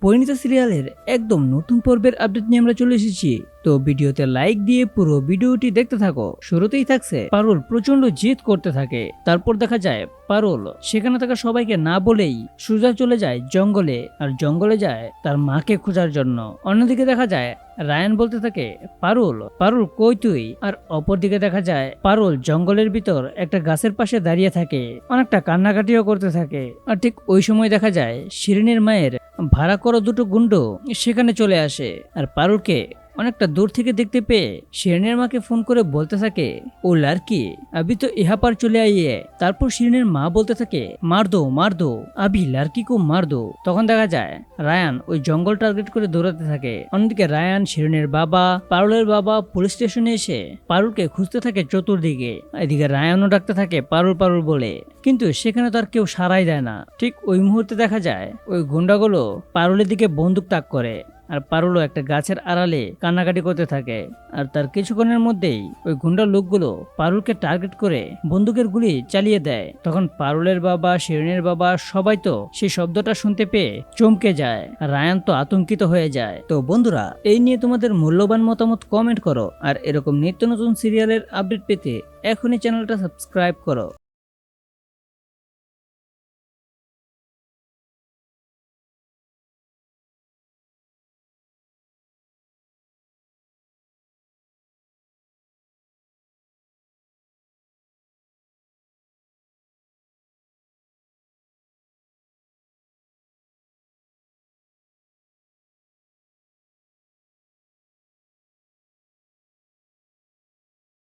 পরিণীতা সিরিয়ালের একদম নতুন পর্বের আপডেট নিয়ে আমরা চলে এসেছি। তো ভিডিওতে লাইক দিয়ে পুরো ভিডিওটি দেখতে থাকো। শুরুতেই থাকছে পারুল প্রচন্ড জেদ করতে থাকে। তারপর দেখা যায় পারুল সেখানে থাকা সবাইকে না বলেই সোজা চলে যায় জঙ্গলে, আর জঙ্গলে যায় তার মাকে খোঁজার জন্য। অন্যদিকে দেখা যায় রায়ান বলতে থাকে, পারুল পারুল কই তুই? আর অপরদিকে দেখা যায় পারুল জঙ্গলের ভিতর একটা গাছের পাশে দাঁড়িয়ে থাকে, অনেকটা কান্নাকাটিও করতে থাকে। আর ঠিক ওই সময় দেখা যায় শিরিনের মায়ের ভাড়া করা দুটো গুন্ড সেখানে চলে আসে। আর পারুলকে অনেকটা দূর থেকে দেখতে পেয়ে শিরিনের মাকে ফোন করে বলতে থাকে, ও লাড়কি আবি তো ইহা পার চলে আইয়ে। তারপর শিরিনের মা বলতে থাকে, মার দো আবি লাড়কি কো মার দো। তখন দেখা যায় রায়ান ওই জঙ্গল টার্গেট করে দৌড়াতে থাকে। অন্যদিকে রায়ান, শিরিনের বাবা, পারুলের বাবা পুলিশ স্টেশনে এসে পারুলকে খুঁজতে থাকে চতুর্দিকে। এদিকে রায়ানও ডাকতে থাকে পারুল পারুল বলে, কিন্তু সেখানে তো আর কেউ সাড়াই দেয় না। ঠিক ওই মুহূর্তে দেখা যায় ওই গুন্ডাগুলো পারুলের দিকে বন্দুক তাক করে, আর পারুলও একটা গাছের আড়ালে কান্নাকাটি করতে থাকে। আর তার কিছুক্ষণের মধ্যেই ওই গুন্ডা লোকগুলো পারুলকে টার্গেট করে বন্দুকের গুলি চালিয়ে দেয়। তখন পারুলের বাবা, শিরিনের বাবা সবাই তো সেই শব্দটা শুনতে পেয়ে চমকে যায়। রায়ান তো আতঙ্কিত হয়ে যায়। তো বন্ধুরা, এই নিয়ে তোমাদের মূল্যবান মতামত কমেন্ট করো, আর এরকম নিত্য নতুন সিরিয়ালের আপডেট পেতে এখনই চ্যানেলটা সাবস্ক্রাইব করো।